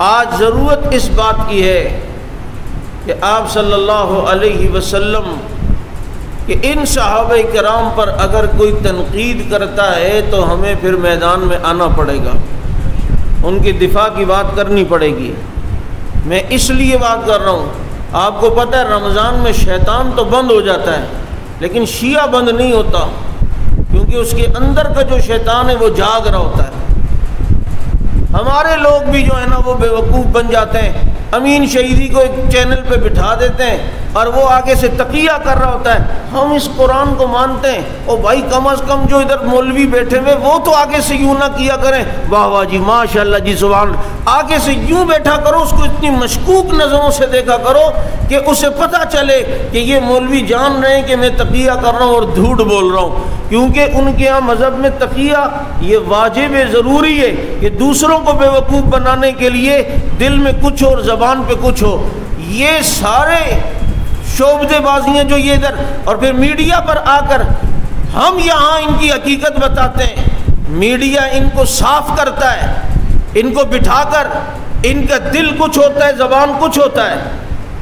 آج ضرورت اس بات کی ہے کہ آپ صلی اللہ علیہ وسلم کہ ان صحابہ کرام پر اگر کوئی تنقید کرتا ہے تو ہمیں پھر میدان میں آنا پڑے گا، ان کی دفاع کی بات کرنی پڑے گی۔ میں اس لیے بات کر رہا ہوں، آپ کو پتہ ہے رمضان میں شیطان تو بند ہو جاتا ہے لیکن شیعہ بند نہیں ہوتا، کیونکہ اس کے اندر کا جو شیطان ہے وہ جاگ رہا ہوتا ہے۔ ہمارے لوگ بھی جو ہے نا وہ بے وقوف بن جاتے ہیں، امین شہیدی کو ایک چینل پہ بٹھا دیتے ہیں اور وہ آگے سے تقیہ کر رہا ہوتا ہے، ہم اس قرآن کو مانتے ہیں، او بھائی کم از کم جو ادھر مولوی بیٹھے ہوئے وہ تو آگے سے یوں نہ کیا کریں، واہ واہ جی ماشاءاللہ جی سبحان، آگے سے یوں بیٹھا کرو، اس کو اتنی مشکوک نظروں سے دیکھا کرو کہ اسے پتہ چلے کہ یہ مولوی جان رہے ہیں کہ میں تقیہ کر رہا ہوں اور جھوٹ بول رہا ہوں، کیونکہ ان کے ہاں مذہب میں تقیہ یہ واجب ضروری ہے کہ دوسروں کو بے وقوف بنانے کے لیے دل میں کچھ اور زبان پہ کچھ ہو۔ یہ سارے شعبدے بازیاں جو یہ ادھر اور پھر میڈیا پر آ کر ہم یہاں ان کی حقیقت بتاتے ہیں، میڈیا ان کو صاف کرتا ہے، ان کو بٹھا کر ان کا دل کچھ ہوتا ہے، زبان کچھ ہوتا ہے،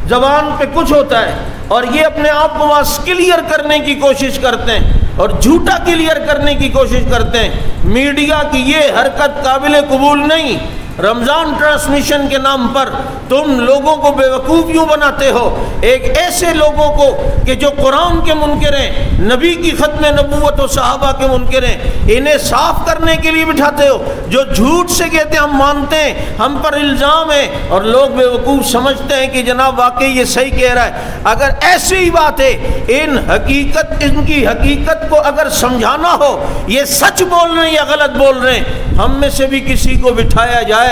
زبان پہ کچھ ہوتا ہے، اور یہ اپنے آپ کو وہاں کلیئر کرنے کی کوشش کرتے ہیں اور جھوٹا کلیئر کرنے کی کوشش کرتے ہیں۔ میڈیا کی یہ حرکت قابل قبول نہیں۔ رمضان ٹرانسمیشن کے نام پر تم لوگوں کو بے وقوف یوں بناتے ہو، ایک ایسے لوگوں کو کہ جو قرآن کے منکر ہیں، نبی کی ختم نبوت و صحابہ کے منکر ہیں، انہیں صاف کرنے کے لیے بٹھاتے ہو، جو جھوٹ سے کہتے ہیں ہم مانتے ہیں، ہم پر الزام ہے، اور لوگ بے وقوف سمجھتے ہیں کہ جناب واقعی یہ صحیح کہہ رہا ہے۔ اگر ایسی ہی بات ہے، ان کی حقیقت کو اگر سمجھانا ہو، یہ سچ بول رہے ہیں یا غلط بول رہے ہیں، ہم میں سے بھی کسی کو بٹھایا جائے،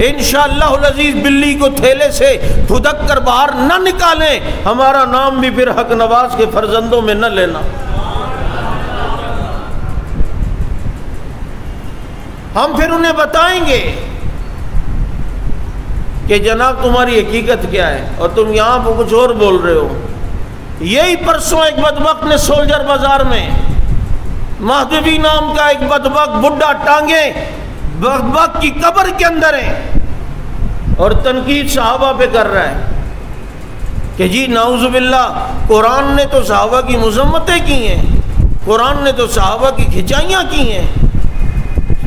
انشاءاللہ العزیز بلی کو تھیلے سے پھدک کر باہر نہ نکالیں، ہمارا نام بھی پھر حق نواز کے فرزندوں میں نہ لینا۔ ہم پھر انہیں بتائیں گے کہ جناب تمہاری حقیقت کیا ہے اور تم یہاں پہ کچھ اور بول رہے ہو۔ یہی پرسوں ایک بدبخت نے سولجر بازار میں مہدوی نام کا ایک بدبخت بڈھا ٹانگے بدبخت کی قبر کے اندر ہے اور تنقید صحابہ پہ کر رہا ہے کہ جی نعوذ باللہ قرآن نے تو صحابہ کی مذمتیں کی ہیں، قرآن نے تو صحابہ کی کھچائیاں کی ہیں،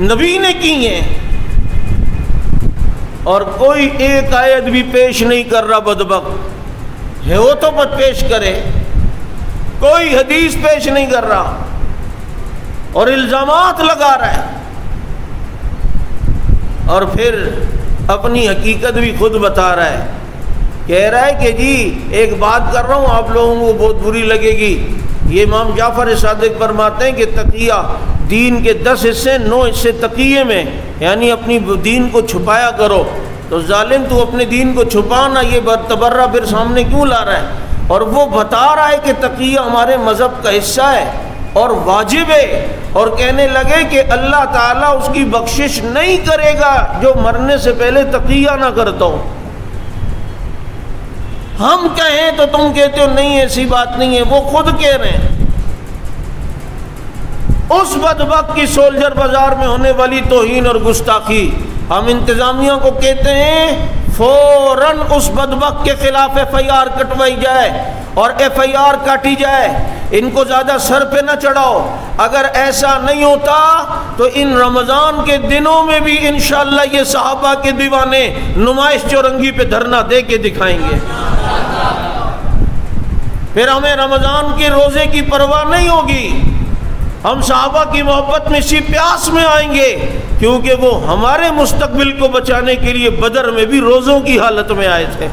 نبی نے کی ہیں، اور کوئی ایک آیت بھی پیش نہیں کر رہا بدبخت ہے، وہ تو مت پیش کرے، کوئی حدیث پیش نہیں کر رہا اور الزامات لگا رہا ہے، اور پھر اپنی حقیقت بھی خود بتا رہا ہے، کہہ رہا ہے کہ جی ایک بات کر رہا ہوں آپ لوگوں کو بہت بری لگے گی، یہ امام جعفر صادق فرماتے ہیں کہ تقیہ دین کے 10 حصے 9 حصے تقیے میں، یعنی اپنی دین کو چھپایا کرو، تو ظالم تو اپنے دین کو چھپانا، یہ تبرہ پھر سامنے کیوں لا رہا ہے؟ اور وہ بتا رہا ہے کہ تقیہ ہمارے مذہب کا حصہ ہے اور واجب ہے، اور کہنے لگے کہ اللہ تعالیٰ اس کی بخشش نہیں کرے گا جو مرنے سے پہلے تقیہ نہ کرتا ہو۔ ہم کہیں تو تم کہتے ہو نہیں ایسی بات نہیں ہے، وہ خود کہہ رہے ہیں۔ اس بدبخت کی سولجر بازار میں ہونے والی توہین اور گستاخی، ہم انتظامیہ کو کہتے ہیں فوراً اس بدبخت کے خلاف ایف آئی آر کٹوائی جائے اور ایف آئی آر کاٹی جائے، ان کو زیادہ سر پہ نہ چڑھاؤ۔ اگر ایسا نہیں ہوتا تو ان رمضان کے دنوں میں بھی انشاءاللہ یہ صحابہ کے دیوانے نمائش چورنگی پہ دھرنا دے کے دکھائیں گے، پھر ہمیں رمضان کے روزے کی پرواہ نہیں ہوگی، ہم صحابہ کی محبت میں اسی پیاس میں آئیں گے، کیونکہ وہ ہمارے مستقبل کو بچانے کے لیے بدر میں بھی روزوں کی حالت میں آئے تھے۔